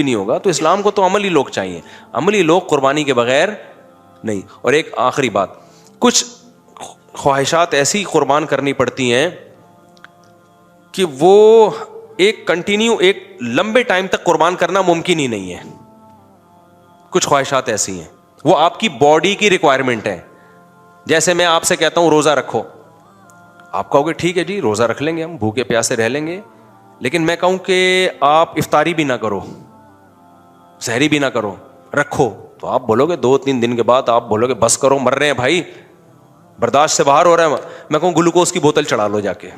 بھی نہیں ہوگا. تو اسلام کو تو عملی لوگ چاہیے, عملی لوگ قربانی کے بغیر نہیں. اور ایک آخری بات, کچھ خواہشات ایسی قربان کرنی پڑتی ہیں کہ وہ ایک کنٹینیو ایک لمبے ٹائم تک قربان کرنا ممکن ہی نہیں ہے. کچھ خواہشات ایسی ہیں وہ آپ کی باڈی کی ریکوائرمنٹ ہے. جیسے میں آپ سے کہتا ہوں روزہ رکھو, آپ کہو گے ٹھیک ہے جی روزہ رکھ لیں گے, ہم بھوکے پیاسے رہ لیں گے. لیکن میں کہوں کہ آپ افطاری بھی نہ کرو, سحری بھی نہ کرو, رکھو, تو آپ بولو گے 2-3 دن کے بعد آپ بولو گے بس کرو, مر رہے ہیں بھائی, برداشت سے باہر ہو رہا ہے. میں کہوں گلوکوز کی بوتل چڑھا لو جا کے,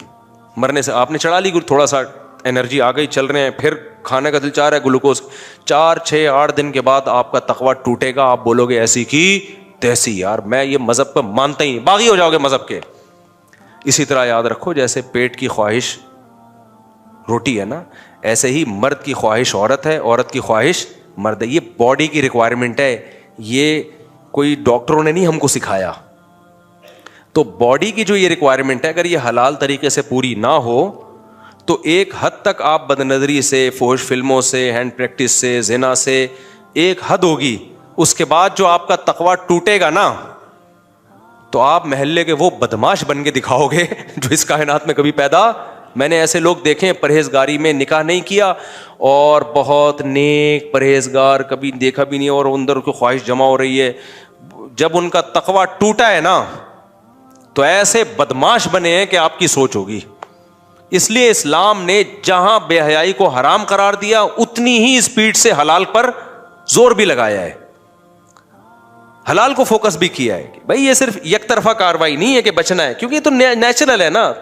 مرنے سے آپ نے چڑھا لی, تھوڑا سا انرجی آ گئی, چل رہے ہیں, پھر کھانے کا دل چاہ رہا ہے گلوکوز. 4-6-8 دن کے بعد آپ کا تقویٰ ٹوٹے گا, آپ بولو گے ایسی کی تیسی, یار میں یہ مذہب پہ مانتا ہی, باغی ہو جاؤ گے مذہب کے. اسی طرح یاد رکھو جیسے پیٹ کی خواہش روٹی ہے نا, ایسے ہی مرد کی خواہش عورت ہے, عورت کی خواہش مرد ہے. یہ باڈی کی ریکوائرمنٹ ہے, یہ کوئی ڈاکٹروں نے نہیں ہم کو سکھایا. تو باڈی کی جو یہ ریکوائرمنٹ ہے اگر یہ حلال طریقے سے پوری نہ ہو تو ایک حد تک آپ بد نظری سے, فحش فلموں سے, ہینڈ پریکٹس سے, زنا سے ایک حد ہوگی. اس کے بعد جو آپ کا تقویٰ ٹوٹے گا نا تو آپ محلے کے وہ بدماش بن کے دکھاؤ گے جو اس کائنات میں کبھی پیدا. میں نے ایسے لوگ دیکھے ہیں پرہیزگاری میں نکاح نہیں کیا اور بہت نیک پرہیزگار, کبھی دیکھا بھی نہیں, اور اندر کی خواہش جمع ہو رہی ہے. جب ان کا تقویٰ ٹوٹا ہے نا تو ایسے بدماش بنے ہیں کہ آپ کی سوچ ہوگی. اس لیے اسلام نے جہاں بے حیائی کو حرام قرار دیا اتنی ہی اسپیڈ سے حلال پر زور بھی لگایا ہے, حلال کو فوکس بھی کیا ہے کہ بھائی یہ صرف یک طرفہ کاروائی نہیں ہے کہ بچنا ہے, کیونکہ یہ تو نیچرل ہے نا.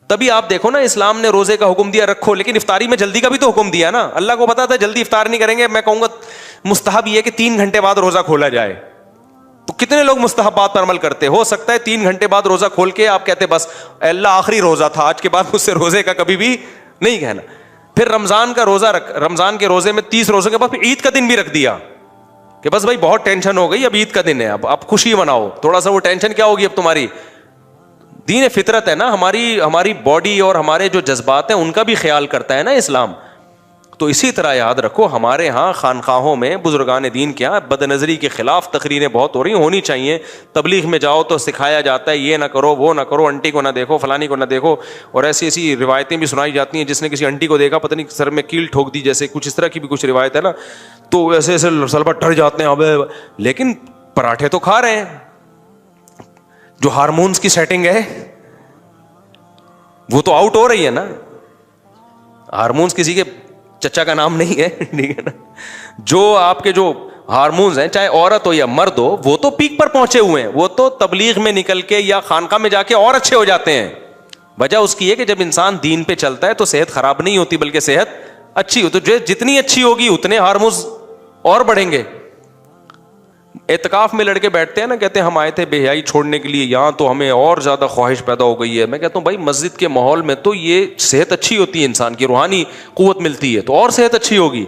تبھی آپ دیکھو نا اسلام نے روزے کا حکم دیا رکھو, لیکن افطاری میں جلدی کا بھی تو حکم دیا نا. اللہ کو پتا تھا جلدی افطار نہیں کریں گے. میں کہوں گا مستحب یہ کہ 3 گھنٹے بعد روزہ کھولا جائے. تو کتنے لوگ مستحبات پر عمل کرتے, ہو سکتا ہے 3 گھنٹے بعد روزہ کھول کے آپ کہتے بس اللہ آخری روزہ تھا, آج کے بعد مجھ سے روزے کا کبھی بھی نہیں کہنا. پھر رمضان کا روزہ رمضان کے روزے میں 30 روزوں کے بعد پھر عید کا دن بھی رکھ دیا کہ بس بھائی بہت ٹینشن ہو گئی, اب عید کا دن ہے, اب خوشی مناؤ. تھوڑا سا وہ ٹینشن کیا ہوگی اب تمہاری, دین فطرت ہے نا, ہماری باڈی اور ہمارے جو جذبات ہیں ان کا بھی خیال کرتا ہے نا اسلام. تو اسی طرح یاد رکھو ہمارے ہاں خانقاہوں میں بزرگان دین کے ہاں بد نظری کے خلاف تقریریں بہت ہو رہی, ہونی چاہیے. تبلیغ میں جاؤ تو سکھایا جاتا ہے یہ نہ کرو, وہ نہ کرو, انٹی کو نہ دیکھو, فلانی کو نہ دیکھو, اور ایسی ایسی روایتیں بھی سنائی جاتی ہیں. جس نے کسی انٹی کو دیکھا پتہ نہیں سر میں کیل ٹھوک دی, جیسے کچھ اس طرح کی بھی کچھ روایت ہے نا, تو ایسے ایسے سلبٹ ڈر جاتے ہیں. اب لیکن پراٹھے تو کھا رہے ہیں. جو ہارمونز کی سیٹنگ ہے وہ تو آؤٹ ہو رہی ہے نا. ہارمونز کسی کے چچا کا نام نہیں ہے, ٹھیک ہے نا. جو آپ کے جو ہارمونز ہیں چاہے عورت ہو یا مرد ہو وہ تو پیک پر پہنچے ہوئے ہیں, وہ تو تبلیغ میں نکل کے یا خانقاہ میں جا کے اور اچھے ہو جاتے ہیں. وجہ اس کی ہے کہ جب انسان دین پہ چلتا ہے تو صحت خراب نہیں ہوتی بلکہ صحت اچھی ہوتی. تو جتنی اچھی ہوگی اتنے ہارمونز اور بڑھیں گے. اعتکاف میں لڑکے بیٹھتے ہیں نا, کہتے ہیں ہم آئے تھے بے حیائی چھوڑنے کے لیے, یہاں تو ہمیں اور زیادہ خواہش پیدا ہو گئی ہے. میں کہتا ہوں بھائی مسجد کے ماحول میں تو یہ صحت اچھی ہوتی ہے, انسان کی روحانی قوت ملتی ہے تو اور صحت اچھی ہوگی.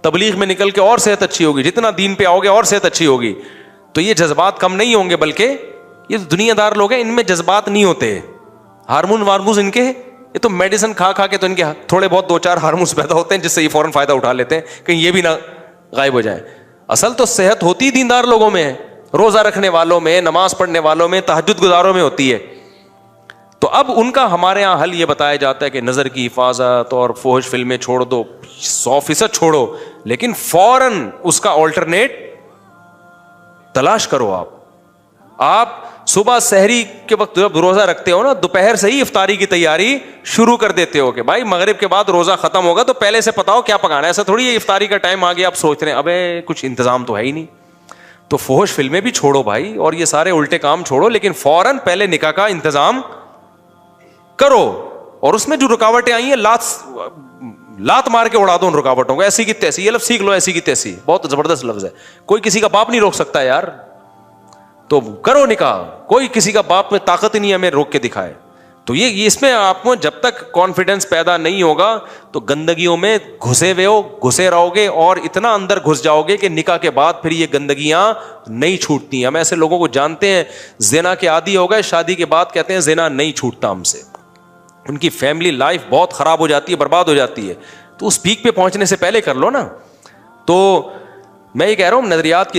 تبلیغ میں نکل کے اور صحت اچھی ہوگی, جتنا دین پہ آؤ گے اور صحت اچھی ہوگی. تو یہ جذبات کم نہیں ہوں گے, بلکہ یہ دنیا دار لوگ ہیں, ان میں جذبات نہیں ہوتے. ہارمونز ان کے, یہ تو میڈیسن کھا کھا کے تو ان کے تھوڑے بہت 2-4 ہارمونز پیدا ہوتے ہیں جس سے یہ فوراً فائدہ اٹھا لیتے ہیں کہیں یہ بھی نہ غائب ہو جائے. اصل تو صحت ہوتی دیندار لوگوں میں ہے, روزہ رکھنے والوں میں, نماز پڑھنے والوں میں, تہجد گزاروں میں ہوتی ہے. تو اب ان کا ہمارے یہاں حل یہ بتایا جاتا ہے کہ نظر کی حفاظت اور فحش فلمیں چھوڑ دو, 100% چھوڑو, لیکن فوراً اس کا آلٹرنیٹ تلاش کرو. آپ صبح سحری کے وقت جب روزہ رکھتے ہو نا, دوپہر سے ہی افطاری کی تیاری شروع کر دیتے ہو کہ بھائی مغرب کے بعد روزہ ختم ہوگا تو پہلے سے پتا ہو کیا پکانا ہے. ایسا تھوڑی ہے افطاری کا ٹائم آ گیا آپ سوچ رہے ہیں ابے کچھ انتظام تو ہے ہی نہیں. تو فحش فلمیں بھی چھوڑو بھائی, اور یہ سارے الٹے کام چھوڑو, لیکن فوراً پہلے نکاح کا انتظام کرو. اور اس میں جو رکاوٹیں آئی ہیں لات مار کے اڑا دو ان رکاوٹوں کو, ایسی کی تیسی. یہ لفظ سیکھ لو, ایسی کی تیسی بہت زبردست لفظ ہے. کوئی کسی کا باپ نہیں روک سکتا یار, تو کرو نکاح. کوئی کسی کا باپ میں طاقت ہی نہیں ہمیں روک کے دکھائے. تو یہ اس میں آپ کو جب تک کانفیڈنس پیدا نہیں ہوگا تو گندگیوں میں گھسے رہو گے, اور اتنا اندر گھس جاؤ گے کہ نکاح کے بعد پھر یہ گندگیاں نہیں چھوٹتی. ہم ایسے لوگوں کو جانتے ہیں زنا کے عادی ہو گئے, شادی کے بعد کہتے ہیں زنا نہیں چھوٹتا ہم سے. ان کی فیملی لائف بہت خراب ہو جاتی ہے, برباد ہو جاتی ہے. تو اس پیک پہ پہنچنے سے پہلے کر لو نا. تو میں یہ کہہ رہا ہوں نظریات کی